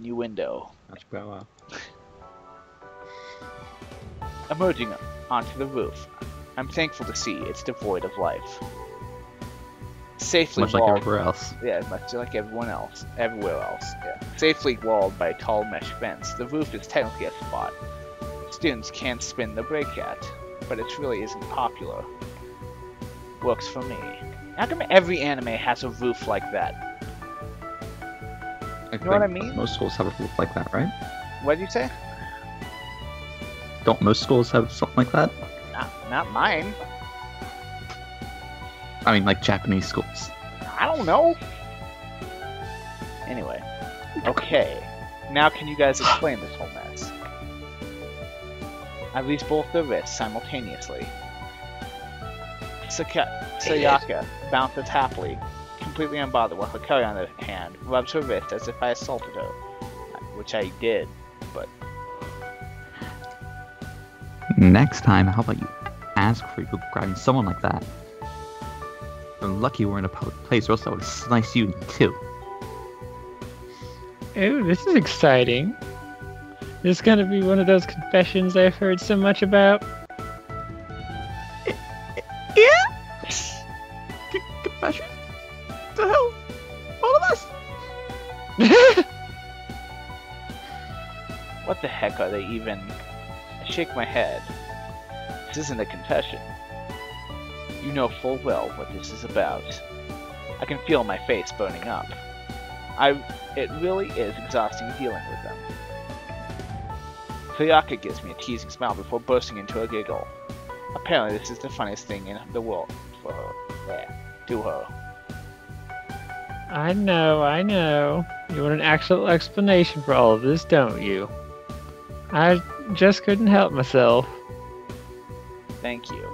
Innuendo. Wow. Emerging onto the roof, I'm thankful to see it's devoid of life. Safely Much like walled, everywhere else. yeah, much like everywhere else. Yeah. Safely walled by a tall mesh fence, the roof is technically a spot students can't spin the break at, but it really isn't popular. Works for me. How come every anime has a roof like that? You know what I mean? Most schools have a roof like that, right? What did you say? Don't most schools have something like that? Not mine. I mean, like Japanese schools. I don't know. Anyway. Okay. Now can you guys explain this whole mess? I release both their wrists simultaneously. Sayaka bounces happily, completely unbothered with Hikari on her hand, rubs her wrist as if I assaulted her. Which I did, but... Next time, how about you ask for you grabbing someone like that? You're lucky we're in a public place, or else I would slice you in two. Oh, this is exciting. This is gonna be one of those confessions I've heard so much about. Yeah? Confession? The hell? All of us? What the heck are they even... I shake my head. This isn't a confession. You know full well what this is about. I can feel my face burning up. It really is exhausting dealing with them. Sayaka gives me a teasing smile before bursting into a giggle. Apparently this is the funniest thing in the world for her. To her. I know. You want an actual explanation for all of this, don't you? I just couldn't help myself. Thank you.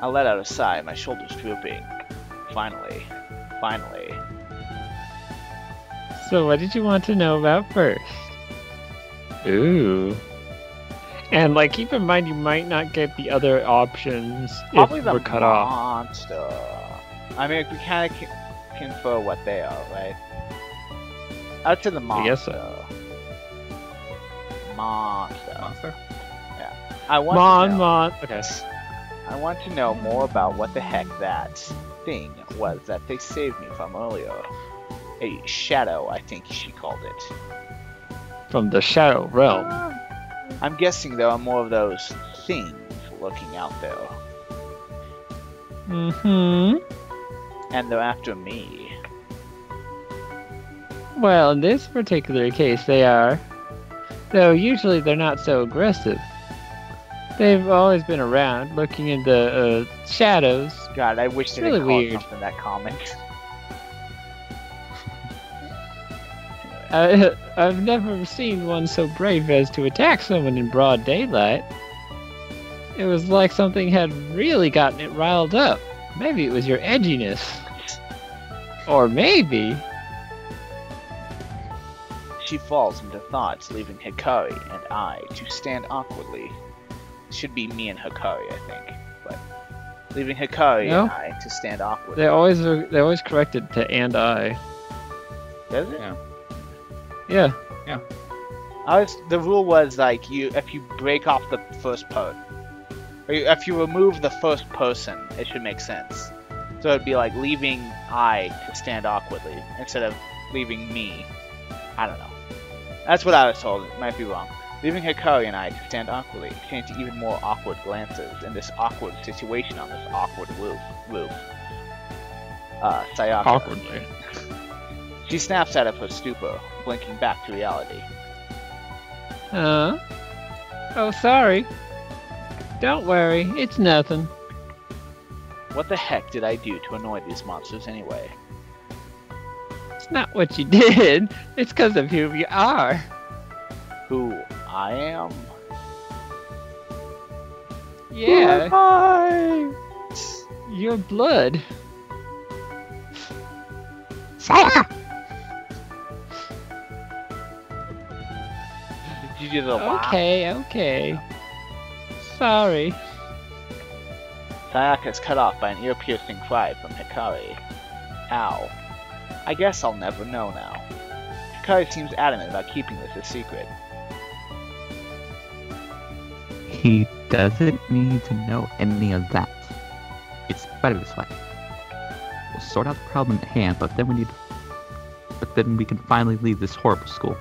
I let out a sigh, my shoulders drooping. Finally. So what did you want to know about first? Ooh. And like, keep in mind you might not get the other options Probably if the we're cut off. monster. I mean, we kind of confer what they are, right? Out to the monster. I guess so. Monster. Yeah. I want to know. Okay. I want to know more about what the heck that thing was that they saved me from earlier. A shadow, I think she called it. From the Shadow Realm. I'm guessing there are more of those things lurking out there. Mm-hmm. And they're after me. Well, in this particular case, they are. Though usually they're not so aggressive. They've always been around, looking in the shadows. God, I wish they really didn't call it weird. something that common. I've never seen one so brave as to attack someone in broad daylight. It was like something had really gotten it riled up. Maybe it was your edginess. Or maybe... She falls into thoughts, leaving Hikari and I to stand awkwardly. Should be me and Hikari, I think. But leaving Hikari No. and I to stand awkwardly. They always correct it to "and I." Does it? Yeah. The rule was like if you break off the first part, or if you remove the first person, it should make sense. So it'd be like leaving I to stand awkwardly instead of leaving me. I don't know. That's what I was told. It might be wrong. Leaving Hikari and I to stand awkwardly, exchanging even more awkward glances in this awkward situation on this awkward roof. Sayaka. Awkwardly. She snaps out of her stupor, blinking back to reality. Oh, sorry. Don't worry, it's nothing. What the heck did I do to annoy these monsters anyway? It's not what you did. It's because of who you are. Who I am? Yeah, Bye! your blood. Sayaka! Did you do the laugh? Okay. Sorry. Sayaka is cut off by an ear-piercing cry from Hikari. Ow. I guess I'll never know now. Akari seems adamant about keeping this a secret. He doesn't need to know any of that. It's better this way. We'll sort out the problem at hand, but then we can finally leave this horrible school.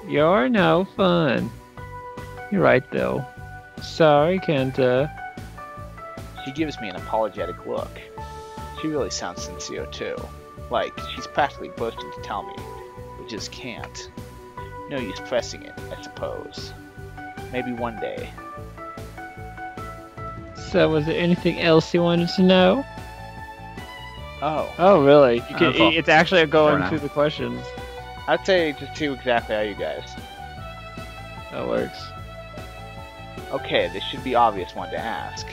You're no fun. You're right, though. Sorry, Kenta. She gives me an apologetic look. She really sounds sincere, too. Like, she's practically bursting to tell me, but just can't. No use pressing it, I suppose. Maybe one day. So, was there anything else you wanted to know? Oh. Oh, really? You can, well, it's actually going now. through the questions. I'd say just two exactly are you guys. That works. Okay, this should be obvious one to ask.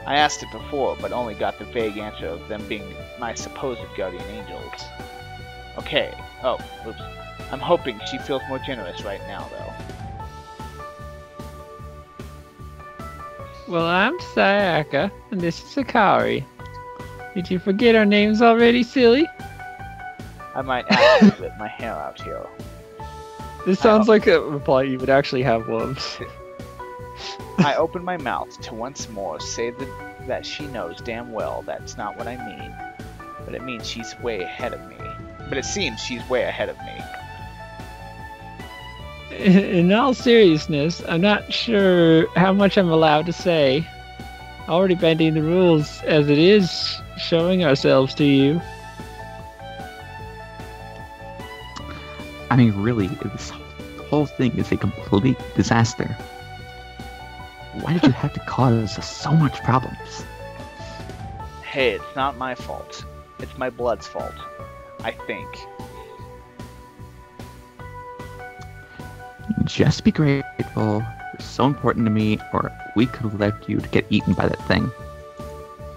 I asked it before, but only got the vague answer of them being my supposed guardian angels. Okay. Oh, oops. I'm hoping she feels more generous right now, though. Well, I'm Sayaka, and this is Sakari. Did you forget our names already, silly? I might actually whip my hair out here. This sounds like a reply you would actually have once. I open my mouth to once more say that she knows damn well that's not what I mean. But it means she's way ahead of me. But it seems she's way ahead of me. In all seriousness, I'm not sure how much I'm allowed to say. Already bending the rules as it is showing ourselves to you. I mean, really, this whole thing is a complete disaster. Why did you have to cause us so much problems? Hey, it's not my fault. It's my blood's fault. I think. Just be grateful. You're so important to me, or we could have left you to get eaten by that thing.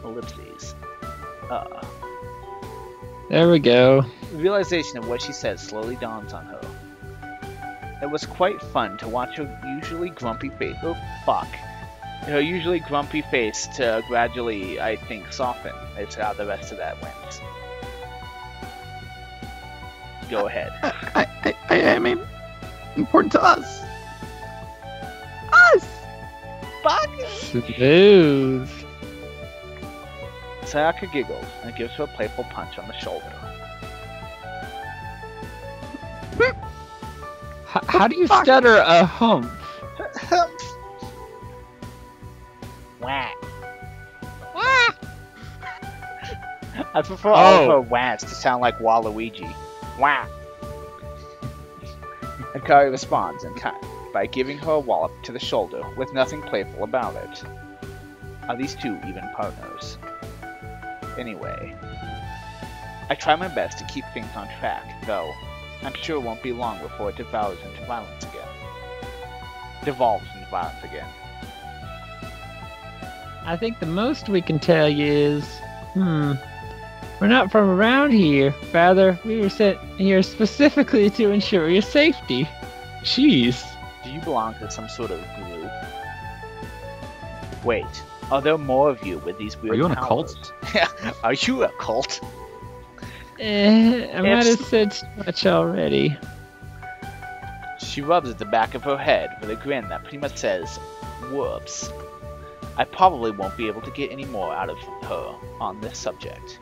Ellipses. There we go. The realization of what she said slowly dawns on her. It was quite fun to watch her usually grumpy face. Oh, fuck. Her usually grumpy face to gradually, I think, soften. It's how the rest of that went. Go ahead. I mean, important to us. Us! Fuck! Smooth. Sayaka giggles and gives her a playful punch on the shoulder. How do you stutter a hump? Wah. I prefer all of her whats to sound like Waluigi. Wah. Akari responds in kind by giving her a wallop to the shoulder with nothing playful about it. Are these two even partners? Anyway, I try my best to keep things on track, though I'm sure it won't be long before it devolves into violence again. I think the most we can tell you is, we're not from around here. Rather, we were sent here specifically to ensure your safety. Jeez. Do you belong to some sort of group? Wait, are there more of you with these weird Are you in a powers? cult? Are you a cult? I might have said too much already. She rubs at the back of her head with a grin that pretty much says, whoops. I probably won't be able to get any more out of her on this subject.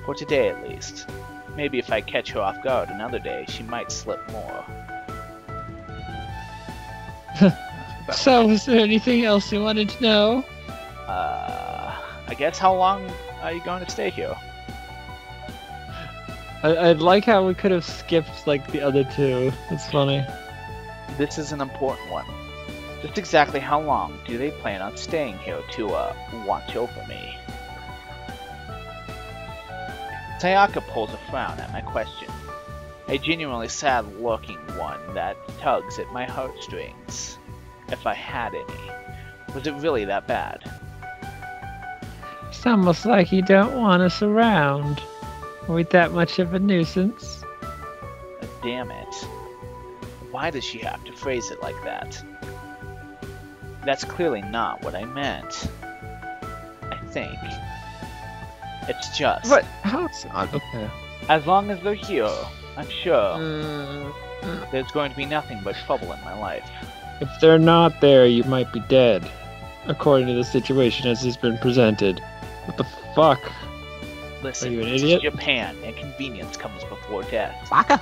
For today at least. Maybe if I catch her off guard another day, she might slip more. So, was there anything else you wanted to know? I guess how long are you going to stay here? I'd like how we could have skipped, like, the other two. That's funny. This is an important one. Just exactly how long do they plan on staying here to, watch over me? Sayaka pulls a frown at my question. A genuinely sad-looking one that tugs at my heartstrings. If I had any. Was it really that bad? It's almost like you don't want us around. Are we that much of a nuisance? Damn it. Why does she have to phrase it like that? That's clearly not what I meant. I think. It's just... What? How? Okay. As long as they're here, I'm sure there's going to be nothing but trouble in my life. If they're not there, you might be dead. According to the situation as it's been presented. What the fuck? Listen, Are you an this idiot? is Japan, and convenience comes before death. Baka!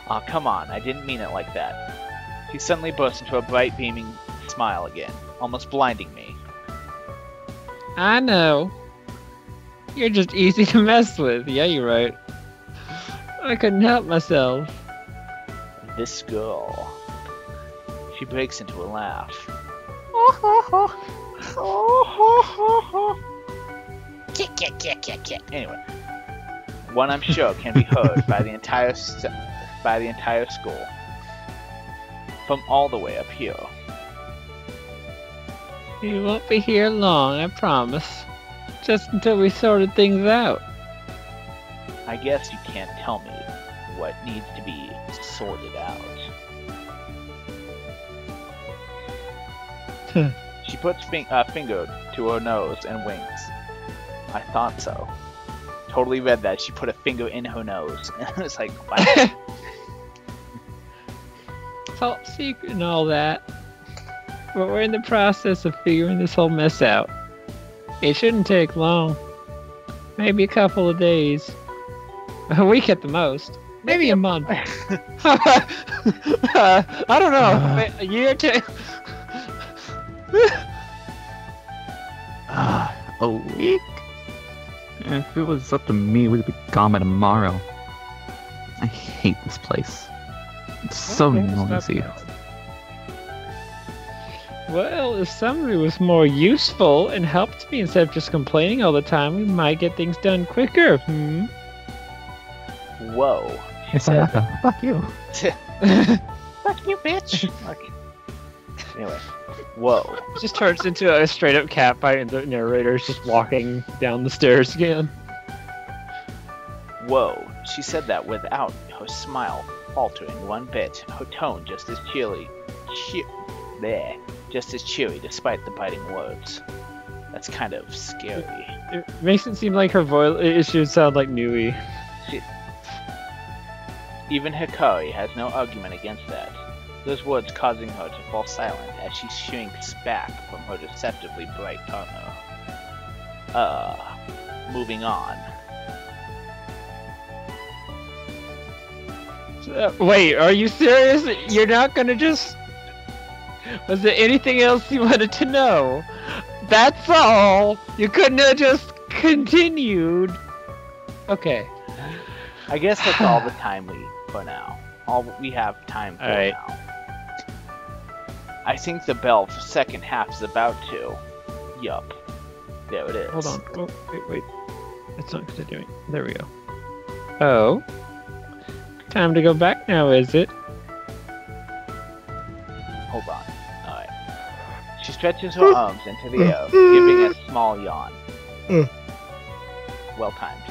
Aw, come on, I didn't mean it like that. She suddenly burst into a bright, beaming smile again, almost blinding me. I know. You're just easy to mess with. Yeah, you're right. I couldn't help myself. This girl. She breaks into a laugh. Anyway, one I'm sure can be heard by the entire school, from all the way up here. You won't be here long, I promise. Just until we sorted things out. I guess you can't tell me what needs to be sorted out. She puts finger to her nose and winks. I thought so. Totally read that. She put a finger in her nose. And I was like, wow. Top secret and all that. But we're in the process of figuring this whole mess out. It shouldn't take long. Maybe a couple of days. A week at the most. Maybe a month. I don't know. A year or two. A week? If it was up to me, we'd be gone by tomorrow. I hate this place. It's so noisy. Well, if somebody was more useful and helped me instead of just complaining all the time, we might get things done quicker. Whoa. She It's said, like, fuck you. fuck you, bitch. Okay. Anyway. Whoa. It just turns into a straight up cat fight and the narrator's just walking down the stairs again. Whoa. She said that without her smile faltering one bit, her tone just as cheery. Just as cheery despite the biting words. That's kind of scary. It makes it seem like her voice, it should sound like Nui. Even Hikari has no argument against that. Those words causing her to fall silent as she shrinks back from her deceptively bright partner. Moving on. Wait, are you serious? You're not gonna just... Was there anything else you wanted to know? That's all! You couldn't have just continued! Okay. I guess that's all the time for now. All we have time for now. I think the bell for second half is about to. Yup. There it is. Hold on. Oh, wait. That's not continuing. There we go. Oh. Time to go back now, is it? Hold on. Alright. She stretches her arms into the air, giving a small yawn. Well timed.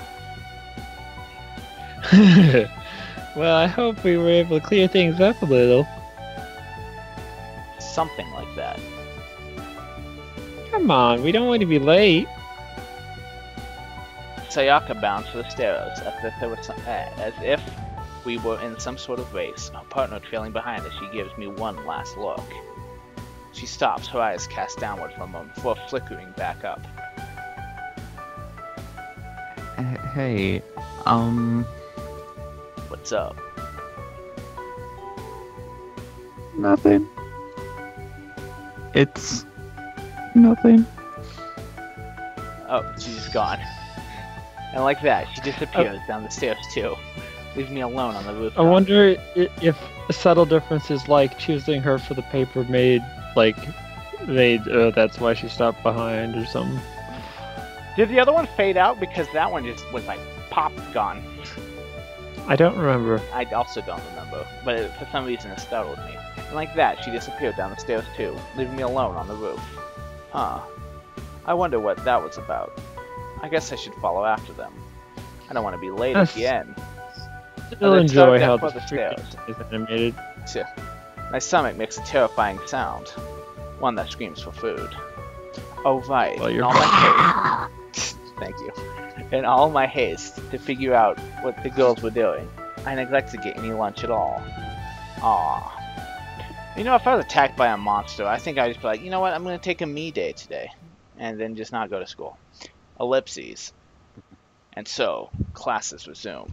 Well, I hope we were able to clear things up a little. Something like that. Come on, we don't want to be late. Sayaka bounds for the stairs as if we were in some sort of race, her partner trailing behind as she gives me one last look. She stops, her eyes cast downward for a moment before flickering back up. Hey, What's up? nothing. It's nothing. Oh, she's gone. And like that, she disappears down the stairs too. Leaves me alone on the roof. I wonder if a subtle difference is like choosing her for the paper that's why she stopped behind or something. Did the other one fade out? Because that one just was like, pop, gone. I don't remember. I also don't remember, but for some reason it startled me. And like that, she disappeared down the stairs too, leaving me alone on the roof. Huh. I wonder what that was about. I guess I should follow after them. I don't want to be late at the end. Still enjoy how the the stairs is animated. My stomach makes a terrifying sound. One that screams for food. Oh right, Well, in you're all my haste. Thank you. In all my haste to figure out what the girls were doing, I neglected to get any lunch at all. Aw. You know, if I was attacked by a monster, I think I'd just be like, you know what, I'm going to take a me day today. And then just not go to school. Ellipses. And so, classes resume.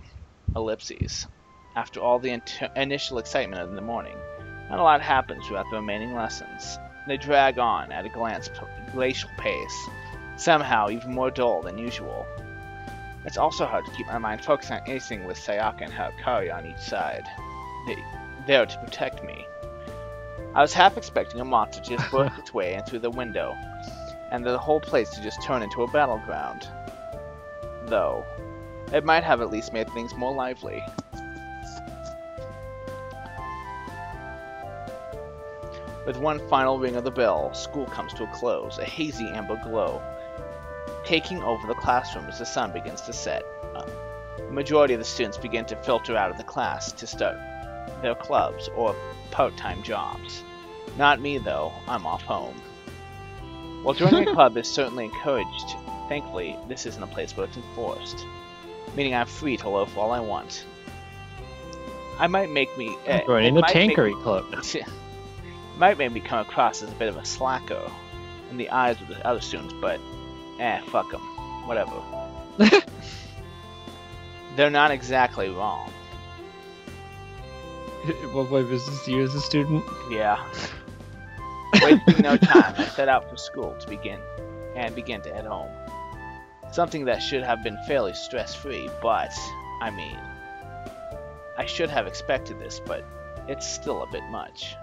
Ellipses. After all the initial excitement of the morning, not a lot happens throughout the remaining lessons. They drag on at a glacial pace, somehow even more dull than usual. It's also hard to keep my mind focused on anything with Sayaka and Harakari on each side. There to protect me. I was half expecting a monster to just burst its way in through the window, and the whole place to just turn into a battleground. Though, it might have at least made things more lively. With one final ring of the bell, school comes to a close, a hazy amber glow taking over the classroom as the sun begins to set. The majority of the students begin to filter out of the class to start their clubs or part-time jobs. Not me, though. I'm off home. While joining a club is certainly encouraged, thankfully, this isn't a place where it's enforced, meaning I'm free to loaf all I want. I might make me... Joining the Tankery Club. Might make me come across as a bit of a slacker in the eyes of the other students, but fuck them. Whatever. They're not exactly wrong. What was this you as a student? Yeah. Wasting no time, I set out for school to begin to head home. Something that should have been fairly stress-free, but, I mean, I should have expected this, but it's still a bit much.